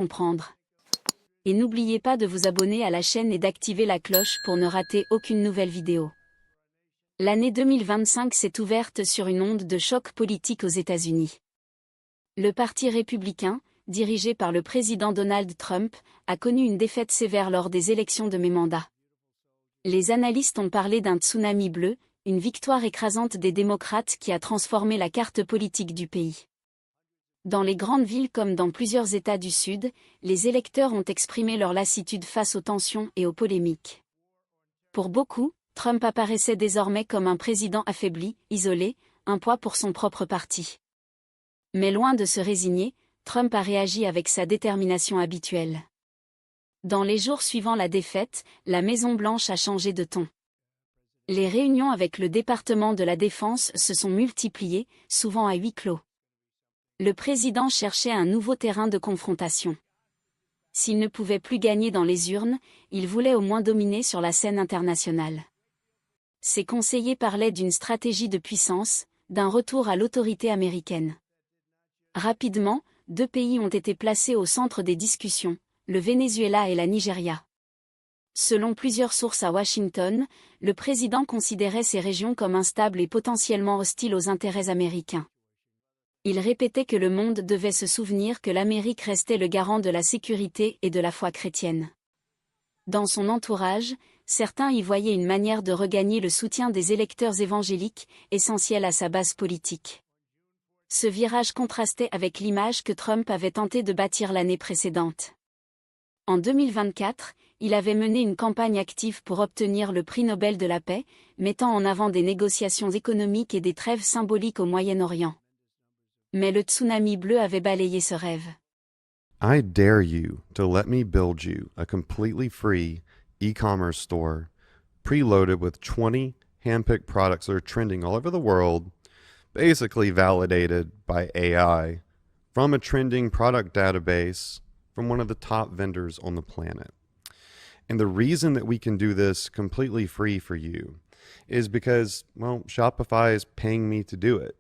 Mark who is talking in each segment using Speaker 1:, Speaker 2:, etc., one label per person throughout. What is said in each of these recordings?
Speaker 1: comprendre. Et n'oubliez pas de vous abonner à la chaîne et d'activer la cloche pour ne rater aucune nouvelle vidéo. L'année 2025 s'est ouverte sur une onde de choc politique aux États-Unis. Le Parti républicain, dirigé par le président Donald Trump, a connu une défaite sévère lors des élections de mi-mandat. Les analystes ont parlé d'un tsunami bleu, une victoire écrasante des démocrates qui a transformé la carte politique du pays. Dans les grandes villes comme dans plusieurs États du Sud, les électeurs ont exprimé leur lassitude face aux tensions et aux polémiques. Pour beaucoup, Trump apparaissait désormais comme un président affaibli, isolé, un poids pour son propre parti. Mais loin de se résigner, Trump a réagi avec sa détermination habituelle. Dans les jours suivant la défaite, la Maison-Blanche a changé de ton. Les réunions avec le département de la Défense se sont multipliées, souvent à huis clos. Le président cherchait un nouveau terrain de confrontation. S'il ne pouvait plus gagner dans les urnes, il voulait au moins dominer sur la scène internationale. Ses conseillers parlaient d'une stratégie de puissance, d'un retour à l'autorité américaine. Rapidement, deux pays ont été placés au centre des discussions, le Venezuela et la Nigeria. Selon plusieurs sources à Washington, le président considérait ces régions comme instables et potentiellement hostiles aux intérêts américains. Il répétait que le monde devait se souvenir que l'Amérique restait le garant de la sécurité et de la foi chrétienne. Dans son entourage, certains y voyaient une manière de regagner le soutien des électeurs évangéliques, essentiel à sa base politique. Ce virage contrastait avec l'image que Trump avait tenté de bâtir l'année précédente. En 2024, il avait mené une campagne active pour obtenir le prix Nobel de la paix, mettant en avant des négociations économiques et des trêves symboliques au Moyen-Orient. Mais le tsunami bleu avait balayé ce rêve.
Speaker 2: I dare you to let me build you a completely free e-commerce store, preloaded with 20 handpicked products that are trending all over the world, basically validated by AI, from a trending product database from one of the top vendors on the planet. And the reason that we can do this completely free for you is because, well, Shopify is paying me to do it.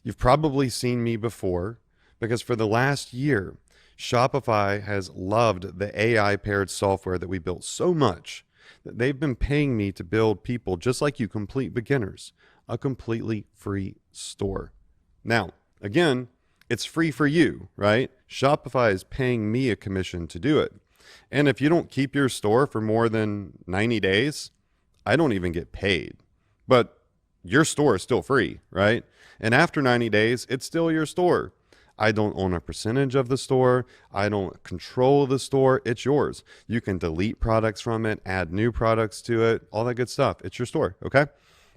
Speaker 2: You've probably seen me before because for the last year, Shopify has loved the AI-paired software that we built so much that they've been paying me to build people just like you, complete beginners, a completely free store. Now, again, it's free for you, right? Shopify is paying me a commission to do it. And if you don't keep your store for more than 90 days, I don't even get paid. But your store is still free, right? And after 90 days, it's still your store. I don't own a percentage of the store. I don't control the store. It's yours. You can delete products from it, add new products to it, all that good stuff. It's your store, okay?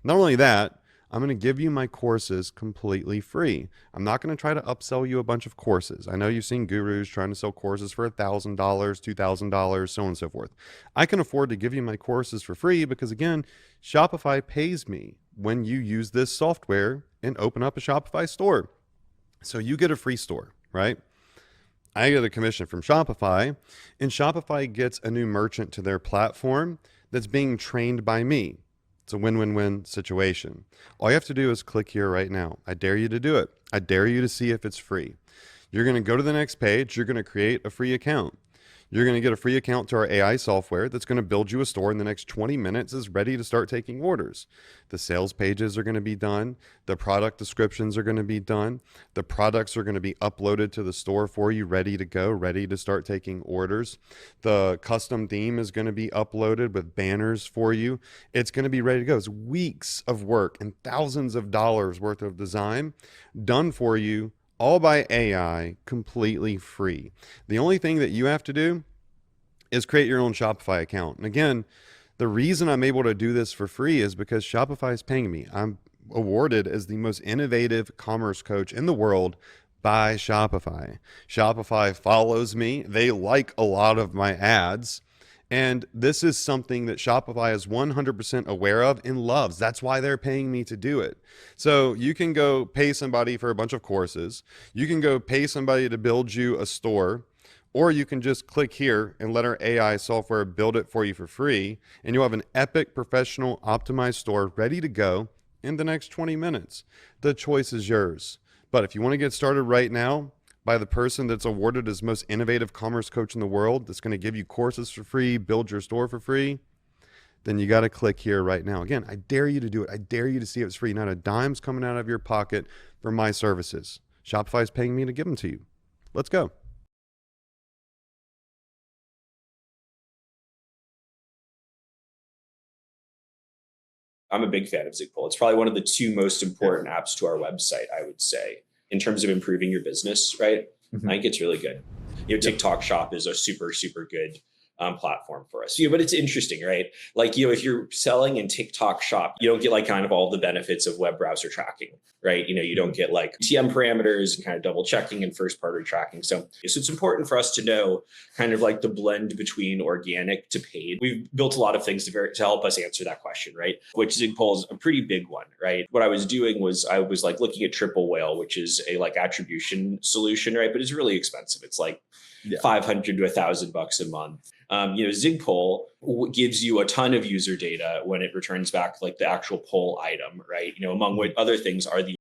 Speaker 2: Not only that, I'm going to give you my courses completely free. I'm not going to try to upsell you a bunch of courses. I know you've seen gurus trying to sell courses for $1,000, $2,000, so on and so forth. I can afford to give you my courses for free because, again, Shopify pays me when you use this software and open up a Shopify store. So you get a free store, right? I get a commission from Shopify, and Shopify gets a new merchant to their platform that's being trained by me. It's a win-win-win situation. All you have to do is click here right now. I dare you to do it. I dare you to see if it's free. You're going to go to the next page. You're going to create a free account. You're going to get a free account to our AI software that's going to build you a store in the next 20 minutes is ready to start taking orders. The sales pages are going to be done. The product descriptions are going to be done. The products are going to be uploaded to the store for you, ready to go, ready to start taking orders. The custom theme is going to be uploaded with banners for you. It's going to be ready to go. It's weeks of work and thousands of dollars worth of design done for you, all by AI, completely free. The only thing that you have to do is create your own Shopify account. And again, the reason I'm able to do this for free is because Shopify is paying me. I'm awarded as the most innovative commerce coach in the world by Shopify. Shopify follows me. They like a lot of my ads. And this is something that Shopify is 100% aware of and loves. That's why they're paying me to do it. So you can go pay somebody for a bunch of courses. You can go pay somebody to build you a store, or you can just click here and let our AI software build it for you for free. And you'll have an epic, professional, optimized store ready to go in the next 20 minutes. The choice is yours. But if you want to get started right now, by the person that's awarded as most innovative commerce coach in the world, that's going to give you courses for free, build your store for free, then you got to click here right now. Again, I dare you to do it. I dare you to see it's free. Not a dime's coming out of your pocket for my services. Shopify is paying me to give them to you. Let's go.
Speaker 3: I'm a big fan of Zigpull. It's probably one of the two most important apps to our website, I would say, in terms of improving your business, right? I think it's really good. TikTok Shop is a super, super good platform for us. But it's interesting, right? Like, if you're selling in TikTok Shop, you don't get like kind of all the benefits of web browser tracking, right? You don't get like TM parameters and kind of double checking and first party tracking. So it's important for us to know kind of like the blend between organic to paid. We've built a lot of things to help us answer that question, right? Which Zigpull is a pretty big one, right? What I was doing was I was like looking at Triple Whale, which is a like attribution solution, right? But it's really expensive. It's like $500 to $1,000 a month. Zigpull gives you a ton of user data when it returns back like the actual poll item, right? Among what other things are the...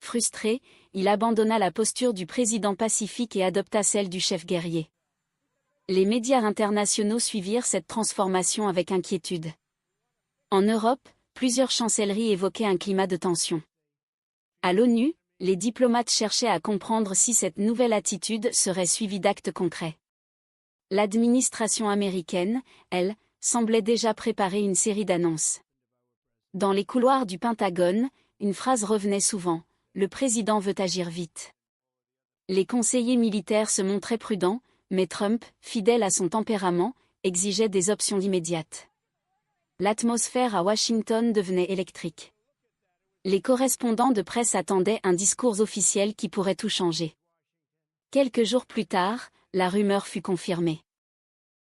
Speaker 1: Frustré, il abandonna la posture du président pacifique et adopta celle du chef guerrier. Les médias internationaux suivirent cette transformation avec inquiétude. En Europe, plusieurs chancelleries évoquaient un climat de tension. À l'ONU, les diplomates cherchaient à comprendre si cette nouvelle attitude serait suivie d'actes concrets. L'administration américaine, elle, semblait déjà préparer une série d'annonces. Dans les couloirs du Pentagone, une phrase revenait souvent: « Le président veut agir vite ». Les conseillers militaires se montraient prudents, mais Trump, fidèle à son tempérament, exigeait des options immédiates. L'atmosphère à Washington devenait électrique. Les correspondants de presse attendaient un discours officiel qui pourrait tout changer. Quelques jours plus tard, la rumeur fut confirmée.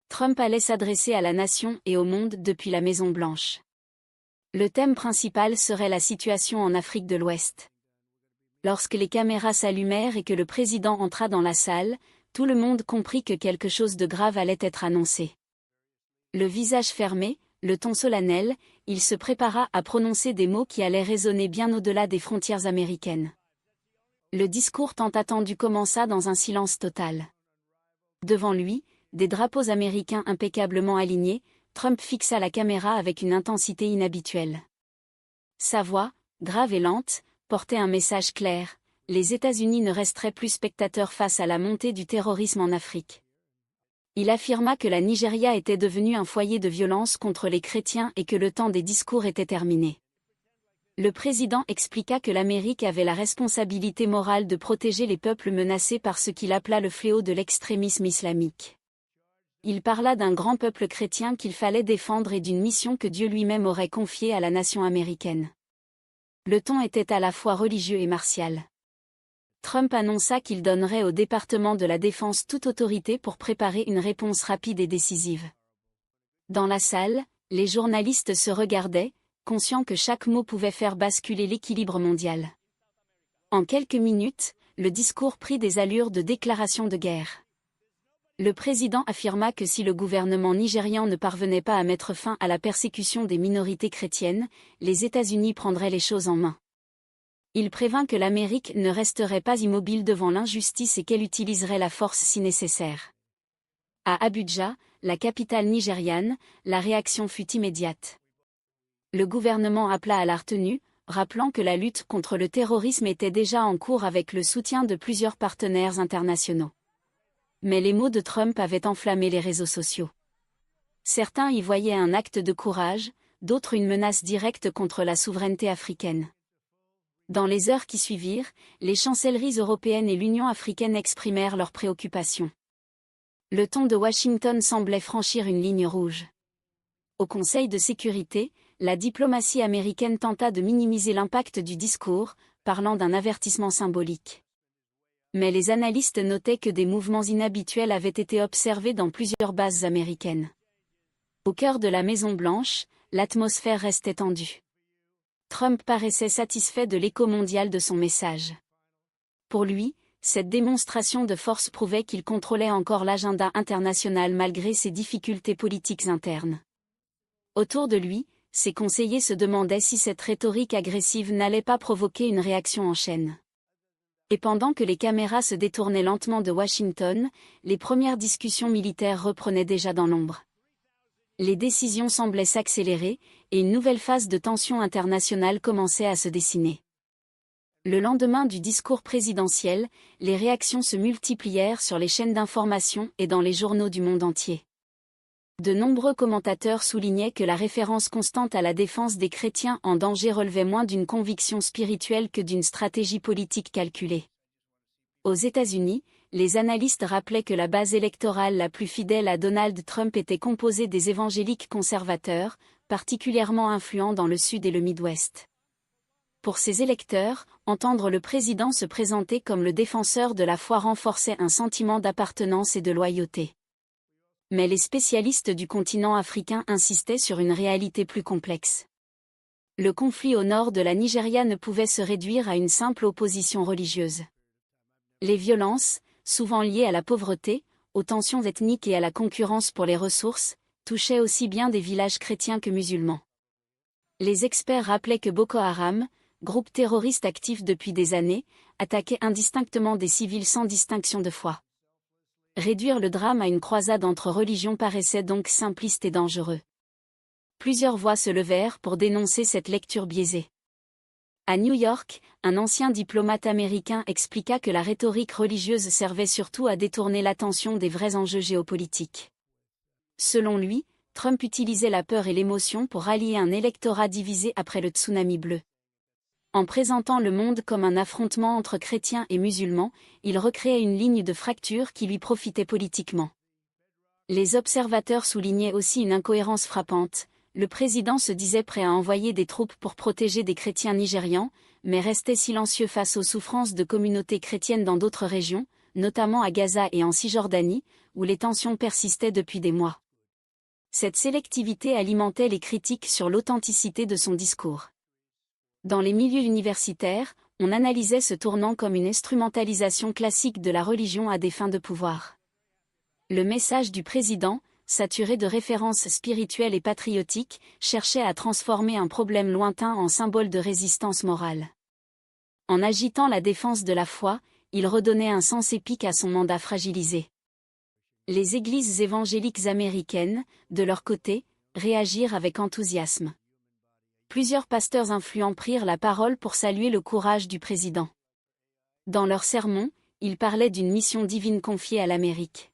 Speaker 1: Trump allait s'adresser à la nation et au monde depuis la Maison-Blanche. Le thème principal serait la situation en Afrique de l'Ouest. Lorsque les caméras s'allumèrent et que le président entra dans la salle, tout le monde comprit que quelque chose de grave allait être annoncé. Le visage fermé, le ton solennel, il se prépara à prononcer des mots qui allaient résonner bien au-delà des frontières américaines. Le discours tant attendu commença dans un silence total. Devant lui, des drapeaux américains impeccablement alignés, Trump fixa la caméra avec une intensité inhabituelle. Sa voix, grave et lente, portait un message clair: les États-Unis ne resteraient plus spectateurs face à la montée du terrorisme en Afrique. Il affirma que la Nigeria était devenue un foyer de violence contre les chrétiens et que le temps des discours était terminé. Le président expliqua que l'Amérique avait la responsabilité morale de protéger les peuples menacés par ce qu'il appela le fléau de l'extrémisme islamique. Il parla d'un grand peuple chrétien qu'il fallait défendre et d'une mission que Dieu lui-même aurait confiée à la nation américaine. Le ton était à la fois religieux et martial. Trump annonça qu'il donnerait au département de la Défense toute autorité pour préparer une réponse rapide et décisive. Dans la salle, les journalistes se regardaient, conscients que chaque mot pouvait faire basculer l'équilibre mondial. En quelques minutes, le discours prit des allures de déclaration de guerre. Le président affirma que si le gouvernement nigérian ne parvenait pas à mettre fin à la persécution des minorités chrétiennes, les États-Unis prendraient les choses en main. Il prévint que l'Amérique ne resterait pas immobile devant l'injustice et qu'elle utiliserait la force si nécessaire. À Abuja, la capitale nigériane, la réaction fut immédiate. Le gouvernement appela à la retenue, rappelant que la lutte contre le terrorisme était déjà en cours avec le soutien de plusieurs partenaires internationaux. Mais les mots de Trump avaient enflammé les réseaux sociaux. Certains y voyaient un acte de courage, d'autres une menace directe contre la souveraineté africaine. Dans les heures qui suivirent, les chancelleries européennes et l'Union africaine exprimèrent leurs préoccupations. Le ton de Washington semblait franchir une ligne rouge. Au Conseil de sécurité, la diplomatie américaine tenta de minimiser l'impact du discours, parlant d'un avertissement symbolique. Mais les analystes notaient que des mouvements inhabituels avaient été observés dans plusieurs bases américaines. Au cœur de la Maison-Blanche, l'atmosphère restait tendue. Trump paraissait satisfait de l'écho mondial de son message. Pour lui, cette démonstration de force prouvait qu'il contrôlait encore l'agenda international malgré ses difficultés politiques internes. Autour de lui, ses conseillers se demandaient si cette rhétorique agressive n'allait pas provoquer une réaction en chaîne. Et pendant que les caméras se détournaient lentement de Washington, les premières discussions militaires reprenaient déjà dans l'ombre. Les décisions semblaient s'accélérer, et une nouvelle phase de tension internationale commençait à se dessiner. Le lendemain du discours présidentiel, les réactions se multiplièrent sur les chaînes d'information et dans les journaux du monde entier. De nombreux commentateurs soulignaient que la référence constante à la défense des chrétiens en danger relevait moins d'une conviction spirituelle que d'une stratégie politique calculée. Aux États-Unis, les analystes rappelaient que la base électorale la plus fidèle à Donald Trump était composée des évangéliques conservateurs, particulièrement influents dans le Sud et le Midwest. Pour ces électeurs, entendre le président se présenter comme le défenseur de la foi renforçait un sentiment d'appartenance et de loyauté. Mais les spécialistes du continent africain insistaient sur une réalité plus complexe. Le conflit au nord de la Nigeria ne pouvait se réduire à une simple opposition religieuse. Les violences, souvent liées à la pauvreté, aux tensions ethniques et à la concurrence pour les ressources, touchaient aussi bien des villages chrétiens que musulmans. Les experts rappelaient que Boko Haram, groupe terroriste actif depuis des années, attaquait indistinctement des civils sans distinction de foi. Réduire le drame à une croisade entre religions paraissait donc simpliste et dangereux. Plusieurs voix se levèrent pour dénoncer cette lecture biaisée. À New York, un ancien diplomate américain expliqua que la rhétorique religieuse servait surtout à détourner l'attention des vrais enjeux géopolitiques. Selon lui, Trump utilisait la peur et l'émotion pour rallier un électorat divisé après le tsunami bleu. En présentant le monde comme un affrontement entre chrétiens et musulmans, il recréait une ligne de fracture qui lui profitait politiquement. Les observateurs soulignaient aussi une incohérence frappante. Le président se disait prêt à envoyer des troupes pour protéger des chrétiens nigérians, mais restait silencieux face aux souffrances de communautés chrétiennes dans d'autres régions, notamment à Gaza et en Cisjordanie, où les tensions persistaient depuis des mois. Cette sélectivité alimentait les critiques sur l'authenticité de son discours. Dans les milieux universitaires, on analysait ce tournant comme une instrumentalisation classique de la religion à des fins de pouvoir. Le message du président, saturé de références spirituelles et patriotiques, cherchait à transformer un problème lointain en symbole de résistance morale. En agitant la défense de la foi, il redonnait un sens épique à son mandat fragilisé. Les églises évangéliques américaines, de leur côté, réagirent avec enthousiasme. Plusieurs pasteurs influents prirent la parole pour saluer le courage du président. Dans leurs sermons, ils parlaient d'une mission divine confiée à l'Amérique.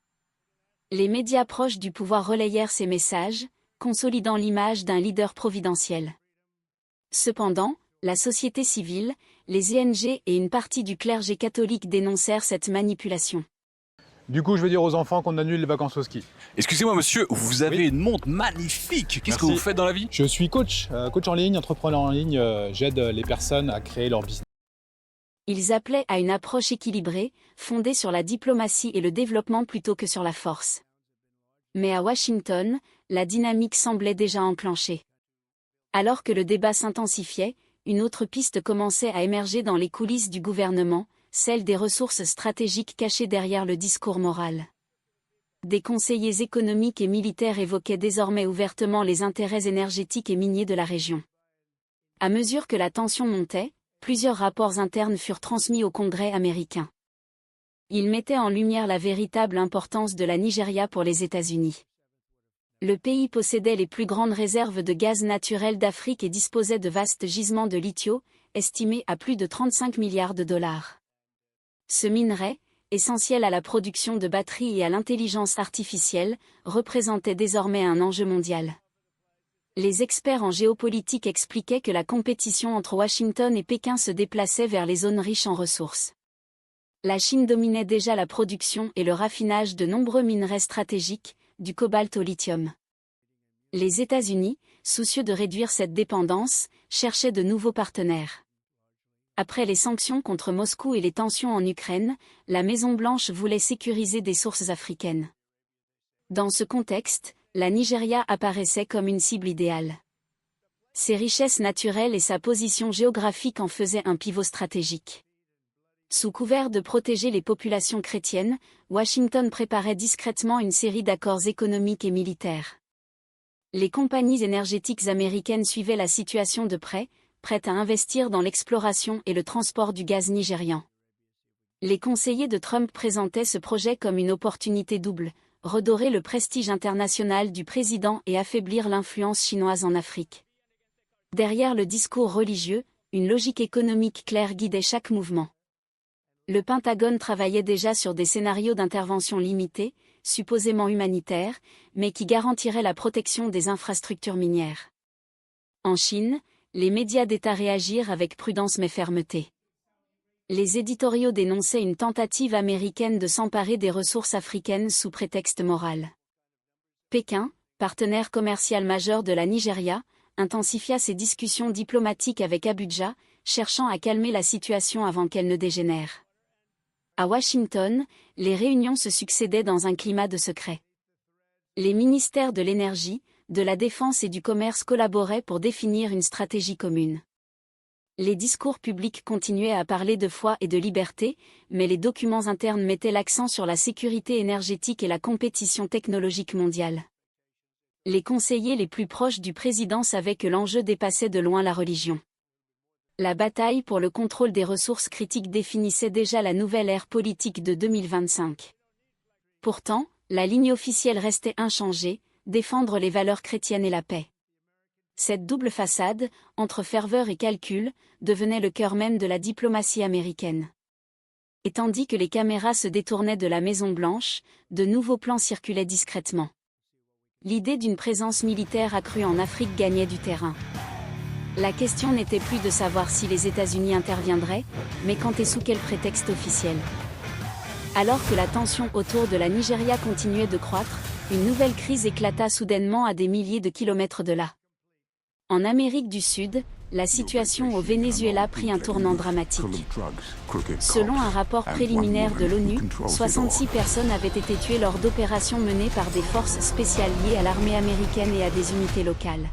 Speaker 1: Les médias proches du pouvoir relayèrent ces messages, consolidant l'image d'un leader providentiel. Cependant, la société civile, les ONG et une partie du clergé catholique dénoncèrent cette manipulation.
Speaker 4: Du coup, je vais dire aux enfants qu'on annule les vacances au ski.
Speaker 5: Excusez-moi monsieur, vous avez
Speaker 4: Oui.
Speaker 5: une montre magnifique. Qu'est-ce que
Speaker 4: Merci.
Speaker 5: vous faites dans la vie?
Speaker 4: Je suis coach en ligne, entrepreneur en ligne. J'aide les personnes à créer leur business.
Speaker 1: Ils appelaient à une approche équilibrée, fondée sur la diplomatie et le développement plutôt que sur la force. Mais à Washington, la dynamique semblait déjà enclenchée. Alors que le débat s'intensifiait, une autre piste commençait à émerger dans les coulisses du gouvernement, celle des ressources stratégiques cachées derrière le discours moral. Des conseillers économiques et militaires évoquaient désormais ouvertement les intérêts énergétiques et miniers de la région. À mesure que la tension montait, plusieurs rapports internes furent transmis au Congrès américain. Ils mettaient en lumière la véritable importance de la Nigeria pour les États-Unis. Le pays possédait les plus grandes réserves de gaz naturel d'Afrique et disposait de vastes gisements de lithium, estimés à plus de 35 milliards de dollars. Ce minerai, essentiel à la production de batteries et à l'intelligence artificielle, représentait désormais un enjeu mondial. Les experts en géopolitique expliquaient que la compétition entre Washington et Pékin se déplaçait vers les zones riches en ressources. La Chine dominait déjà la production et le raffinage de nombreux minerais stratégiques, du cobalt au lithium. Les États-Unis, soucieux de réduire cette dépendance, cherchaient de nouveaux partenaires. Après les sanctions contre Moscou et les tensions en Ukraine, la Maison-Blanche voulait sécuriser des sources africaines. Dans ce contexte, la Nigeria apparaissait comme une cible idéale. Ses richesses naturelles et sa position géographique en faisaient un pivot stratégique. Sous couvert de protéger les populations chrétiennes, Washington préparait discrètement une série d'accords économiques et militaires. Les compagnies énergétiques américaines suivaient la situation de près, prêtes à investir dans l'exploration et le transport du gaz nigérian. Les conseillers de Trump présentaient ce projet comme une opportunité double, redorer le prestige international du président et affaiblir l'influence chinoise en Afrique. Derrière le discours religieux, une logique économique claire guidait chaque mouvement. Le Pentagone travaillait déjà sur des scénarios d'intervention limités, supposément humanitaires, mais qui garantiraient la protection des infrastructures minières. En Chine, les médias d'État réagirent avec prudence mais fermeté. Les éditoriaux dénonçaient une tentative américaine de s'emparer des ressources africaines sous prétexte moral. Pékin, partenaire commercial majeur de la Nigeria, intensifia ses discussions diplomatiques avec Abuja, cherchant à calmer la situation avant qu'elle ne dégénère. À Washington, les réunions se succédaient dans un climat de secret. Les ministères de l'énergie, de la défense et du commerce collaboraient pour définir une stratégie commune. Les discours publics continuaient à parler de foi et de liberté, mais les documents internes mettaient l'accent sur la sécurité énergétique et la compétition technologique mondiale. Les conseillers les plus proches du président savaient que l'enjeu dépassait de loin la religion. La bataille pour le contrôle des ressources critiques définissait déjà la nouvelle ère politique de 2025. Pourtant, la ligne officielle restait inchangée, défendre les valeurs chrétiennes et la paix. Cette double façade, entre ferveur et calcul, devenait le cœur même de la diplomatie américaine. Et tandis que les caméras se détournaient de la Maison-Blanche, de nouveaux plans circulaient discrètement. L'idée d'une présence militaire accrue en Afrique gagnait du terrain. La question n'était plus de savoir si les États-Unis interviendraient, mais quand et sous quel prétexte officiel. Alors que la tension autour de la Nigeria continuait de croître, une nouvelle crise éclata soudainement à des milliers de kilomètres de là. En Amérique du Sud, la situation au Venezuela prit un tournant dramatique. Selon un rapport préliminaire de l'ONU, 66 personnes avaient été tuées lors d'opérations menées par des forces spéciales liées à l'armée américaine et à des unités locales.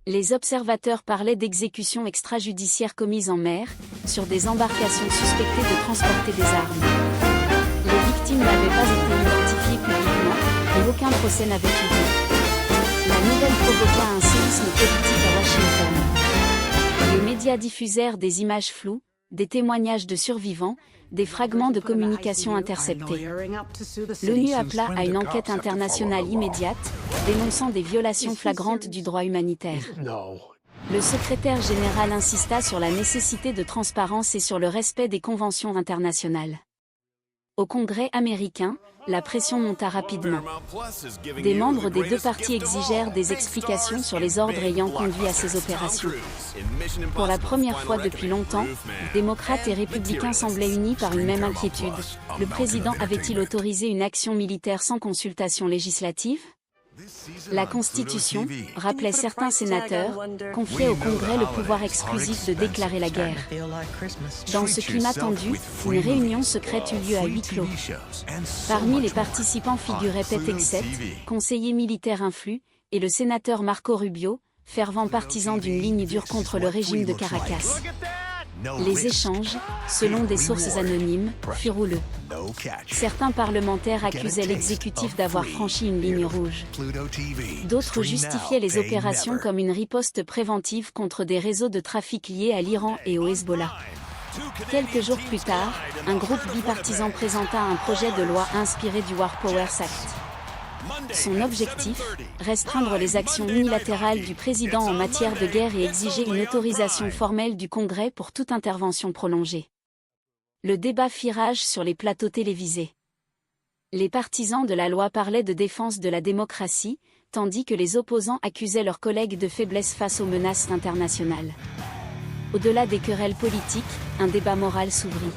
Speaker 1: Les observateurs parlaient d'exécutions extrajudiciaires commises en mer, sur des embarcations suspectées de transporter des armes. Les victimes n'avaient pas été identifiées publiquement, et aucun procès n'avait eu lieu. La nouvelle provoqua un séisme politique à Washington. Les médias diffusèrent des images floues, des témoignages de survivants, des fragments de communication interceptés. L'ONU appela à une enquête internationale immédiate, dénonçant des violations flagrantes du droit humanitaire. Le secrétaire général insista sur la nécessité de transparence et sur le respect des conventions internationales. Au Congrès américain, la pression monta rapidement. Des membres des deux partis exigèrent des explications sur les ordres ayant conduit à ces opérations. Pour la première fois depuis longtemps, démocrates et républicains semblaient unis par une même inquiétude. Le président avait-il autorisé une action militaire sans consultation législative ? La Constitution, rappelait certains sénateurs, confiait au Congrès le pouvoir exclusif de déclarer la guerre. Dans ce climat tendu, une réunion secrète eut lieu à huis clos. Parmi les participants figuraient Pete Hegseth, conseiller militaire influent, et le sénateur Marco Rubio, fervent partisan d'une ligne dure contre le régime de Caracas. Les échanges, selon des sources anonymes, furent houleux. Certains parlementaires accusaient l'exécutif d'avoir franchi une ligne rouge. D'autres justifiaient les opérations comme une riposte préventive contre des réseaux de trafic liés à l'Iran et au Hezbollah. Quelques jours plus tard, un groupe bipartisan présenta un projet de loi inspiré du War Powers Act. Son objectif, restreindre les actions unilatérales du président en matière de guerre et exiger une autorisation formelle du Congrès pour toute intervention prolongée. Le débat fit rage sur les plateaux télévisés. Les partisans de la loi parlaient de défense de la démocratie, tandis que les opposants accusaient leurs collègues de faiblesse face aux menaces internationales. Au-delà des querelles politiques, un débat moral s'ouvrit.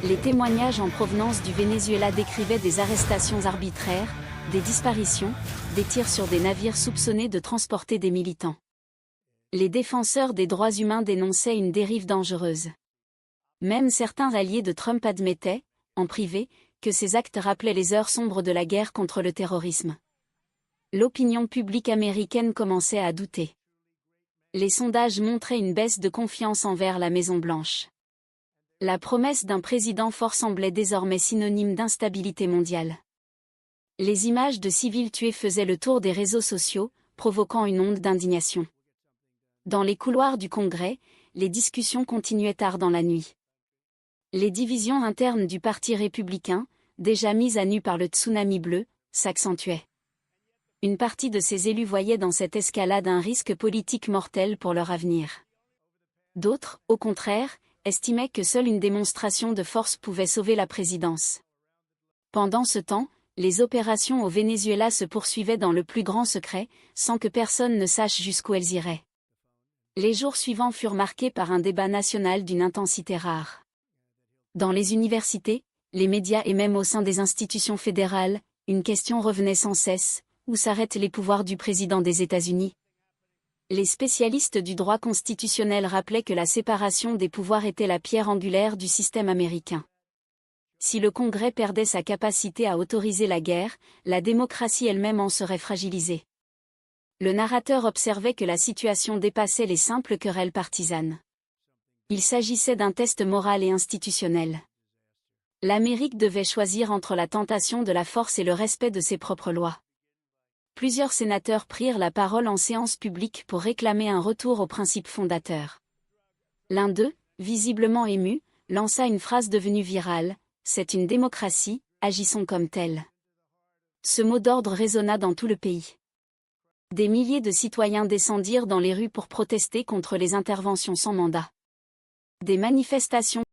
Speaker 1: Les témoignages en provenance du Venezuela décrivaient des arrestations arbitraires, des disparitions, des tirs sur des navires soupçonnés de transporter des militants. Les défenseurs des droits humains dénonçaient une dérive dangereuse. Même certains alliés de Trump admettaient, en privé, que ces actes rappelaient les heures sombres de la guerre contre le terrorisme. L'opinion publique américaine commençait à douter. Les sondages montraient une baisse de confiance envers la Maison-Blanche. La promesse d'un président fort semblait désormais synonyme d'instabilité mondiale. Les images de civils tués faisaient le tour des réseaux sociaux, provoquant une onde d'indignation. Dans les couloirs du Congrès, les discussions continuaient tard dans la nuit. Les divisions internes du Parti républicain, déjà mises à nu par le tsunami bleu, s'accentuaient. Une partie de ses élus voyait dans cette escalade un risque politique mortel pour leur avenir. D'autres, au contraire, estimaient que seule une démonstration de force pouvait sauver la présidence. Pendant ce temps, les opérations au Venezuela se poursuivaient dans le plus grand secret, sans que personne ne sache jusqu'où elles iraient. Les jours suivants furent marqués par un débat national d'une intensité rare. Dans les universités, les médias et même au sein des institutions fédérales, une question revenait sans cesse: où s'arrêtent les pouvoirs du président des États-Unis? Les spécialistes du droit constitutionnel rappelaient que la séparation des pouvoirs était la pierre angulaire du système américain. Si le Congrès perdait sa capacité à autoriser la guerre, la démocratie elle-même en serait fragilisée. Le narrateur observait que la situation dépassait les simples querelles partisanes. Il s'agissait d'un test moral et institutionnel. L'Amérique devait choisir entre la tentation de la force et le respect de ses propres lois. Plusieurs sénateurs prirent la parole en séance publique pour réclamer un retour aux principes fondateurs. L'un d'eux, visiblement ému, lança une phrase devenue virale: « C'est une démocratie, agissons comme telle ». Ce mot d'ordre résonna dans tout le pays. Des milliers de citoyens descendirent dans les rues pour protester contre les interventions sans mandat. Des manifestations